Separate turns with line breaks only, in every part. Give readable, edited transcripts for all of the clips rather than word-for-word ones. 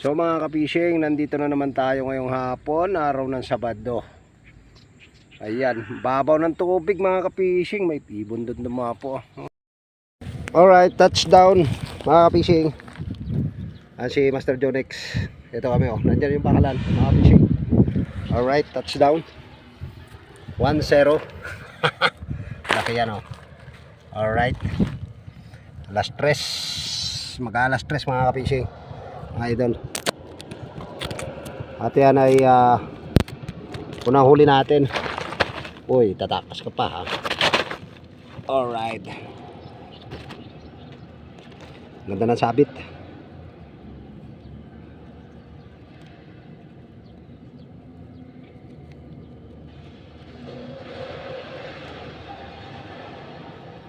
So mga ka-fishing, nandito na naman tayo ngayong hapon, araw ng Sabado. Ayan, babaw ng tubig mga ka-fishing, may ibon doon dumapo. Alright, touchdown mga ka-fishing. Si Master Jonex. Ito kami nandyan yung bakalan mga ka-fishing. Alright, touchdown 1-0. Laki yan Alright, alas 3, mag-alas 3 mga ka-fishing, mga idol. At yan ay unang huli natin. Uy, tatakas ka pa Alright, ganda ng sabit.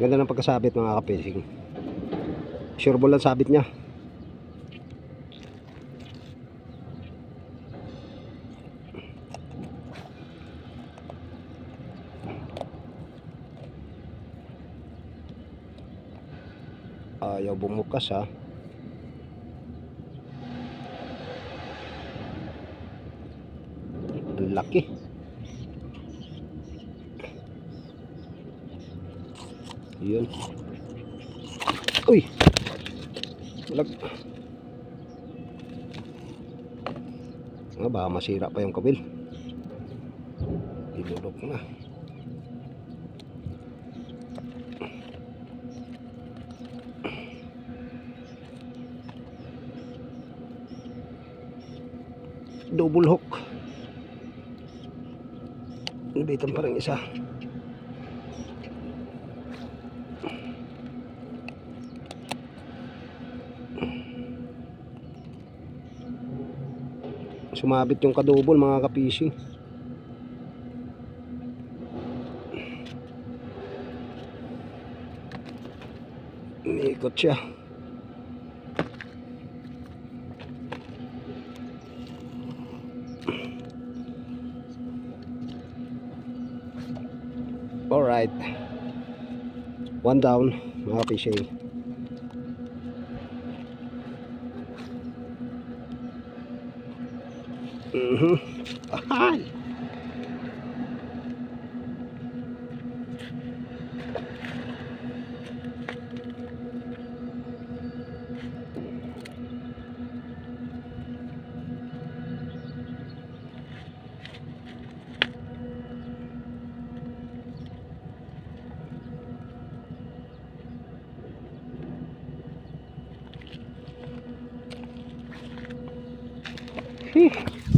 Ganda ng pagkasabit mga ka-fishing. Sure ball ang sabit niya. Ayaw bumukas Ang laki. Yun. Uy, baka masira pa yung kabil. Dilulok na. Double hook. Nabitan pa rin isa. Sumabit yung kadubol mga ka-fishing. Iikot siya. Alright, 1 down mga ka-fishing. Ahay.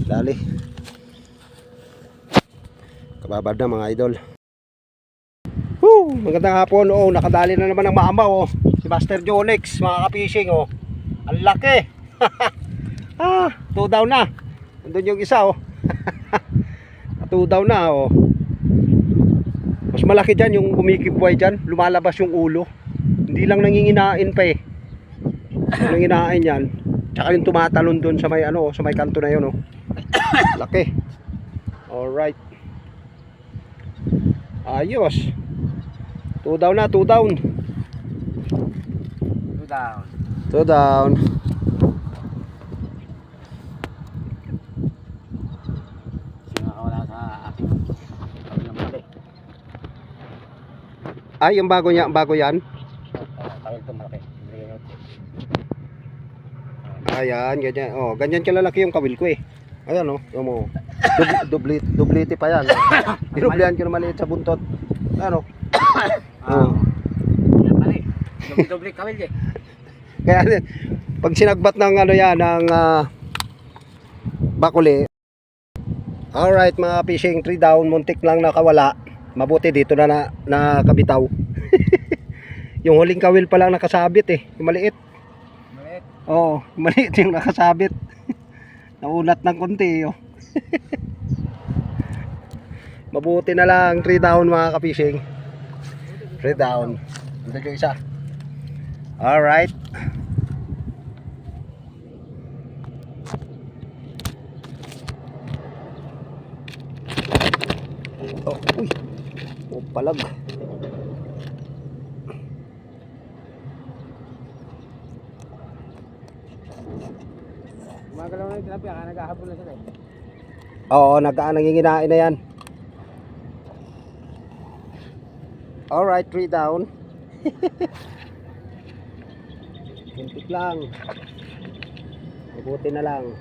Dali. Kababad na mga idol. Magandang hapon. Nakadali na naman ang maamaw si Master Jonex mga ka-fishing Ang laki. 2 down na. Nandun yung isa 2 down na Mas malaki dyan yung kumikipway dyan. Lumalabas yung ulo. Hindi lang nanginginain pa Nanginginain yan. Tsaka yung tumatalon dun sa may sa may kanto na yun Laki. Alright. Ayos. 2 down na, 2 down.
2 down.
2 down.
Wala sa aking malaki.
Yung bago niya, bago yan.
Kawil ito malaki.
Ayan, ganyan. Ganyan kalalaki yung kawil ko Ayan dublete pa yan. Dinublehan ko na maliit sa buntot. Yan
Mali. Doble kawil
Kaya pag sinagbat ng ng bakuli. Alright mga fishing, 3 down, muntik lang nakawala. Mabuti dito na nakabitaw. Yung huling kawil pa lang nakasabit yung maliit. Maliit yung nakasabit. Naunat ng konti Mabuti na lang 3 down mga ka-fishing. 3 down. Ito yung isa. Alright. Uy. Palag.
Gumagalaw na yung tilapia, kaya naghahabol na sila eh.
Oo, nanginginain na yan. Alright, 3 down. Kuntit lang. Mabuti na lang.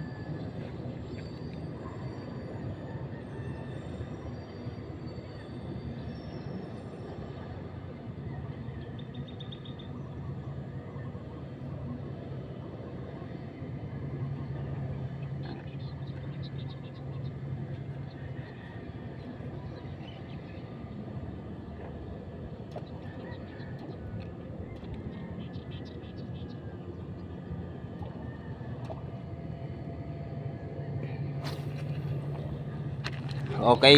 Okay.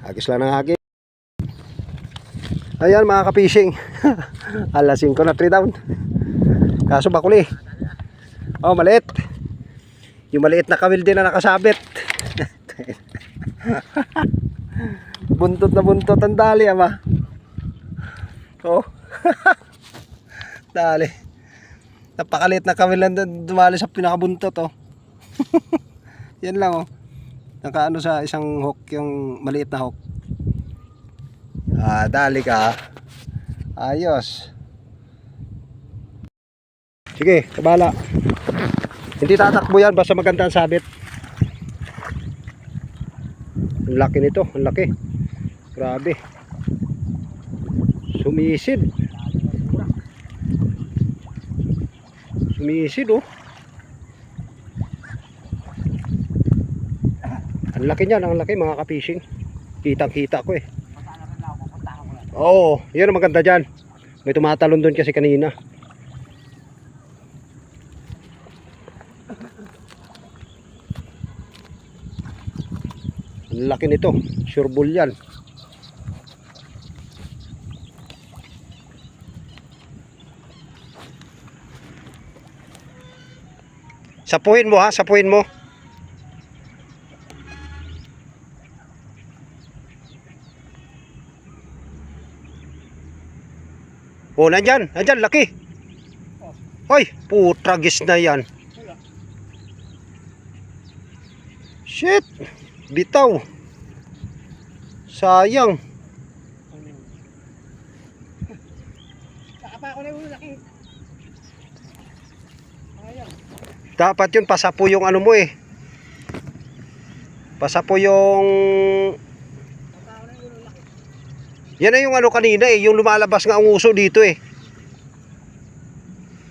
Hagis lang ng hagis. Ayan mga ka-fishing. Alas 5 na 3 down. Kaso bakuli. Oh, maliit. Yung maliit na kawil din na nakasabit. Buntot na buntot ang dali ama. Oh. Dali. Napakaliit na kawil lang dumali sa pinakabuntot oh. Yan lang oh. Nakaano sa isang hook yung maliit na hook. Dali ka. Ayos. Sige, kabala. Hindi tatakbo yan basta maganda ang sabit. Ang laki nito, ang laki. Grabe. Sumisid. Sumisid oh. Ang laki niyan, ang laki mga ka-fishing. Kitang-kita ko eh. Oo, yun ang maganda dyan. May tumatalon doon kasi kanina. Ang laki nito, sure bull yan. Sapuhin mo ha, sapuhin mo. Oh, nandyan, laki. Hoy, putragis na yan. Shit, bitaw. Sayang. Dapat yun, pasapo yung ano mo eh. Pasapo yung... Yan na yung ano kanina eh, yung lumalabas nga ang uso dito eh.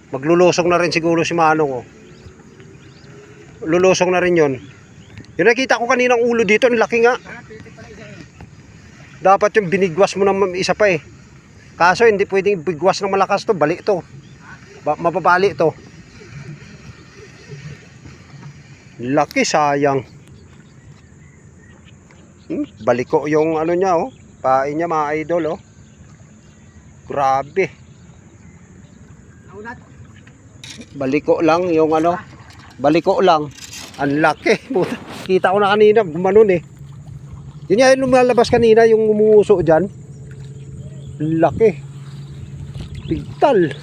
Maglulusong na rin siguro si Manong oh. Lulusong na rin yun. Yung nakita ko kanina ang ulo dito, ang laki nga. Dapat yung binigwas mo ng isa pa eh. Kaso hindi pwedeng bigwas ng malakas to, bali to. Mapabali to. Laki, sayang. Baliko yung ano niya oh. Pain niya mga idol oh. Grabe. Baliko lang yung ano. Baliko lang. Ang laki. Kita ko na kanina gumanon eh. Yun yung lumalabas kanina yung umuuso dyan. Ang laki. Pigtal.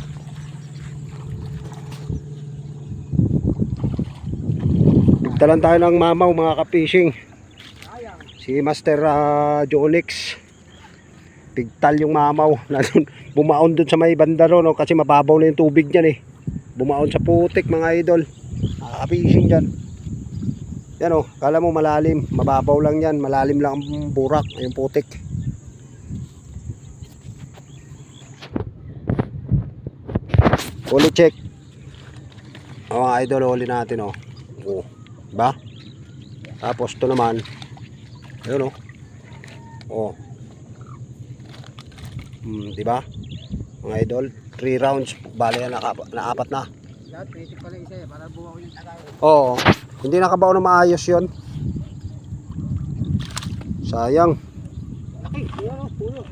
Pigtalan tayo ng mamaw mga ka-fishing. Si Master Jonix. Pigtal yung mamaw. Bumaon dun sa may banda ron no? Kasi mababaw na yung tubig dyan eh. Bumaon sa putik mga idol. Nakaka-fishing dyan. Yan o, kala mo malalim. Mababaw lang yan. Malalim lang ang burak. Yung putik. Huli check. O mga idol, huli natin o. O, diba? Tapos to naman. Ayun o. O. Diba? Mga idol, 3 rounds. Bale na apat na.
Lahat, pwede pala isa eh, para bumaw yung tagay.
Oo. Hindi nakabaw na maayos yun. Sayang.
Laki, yun o, puno.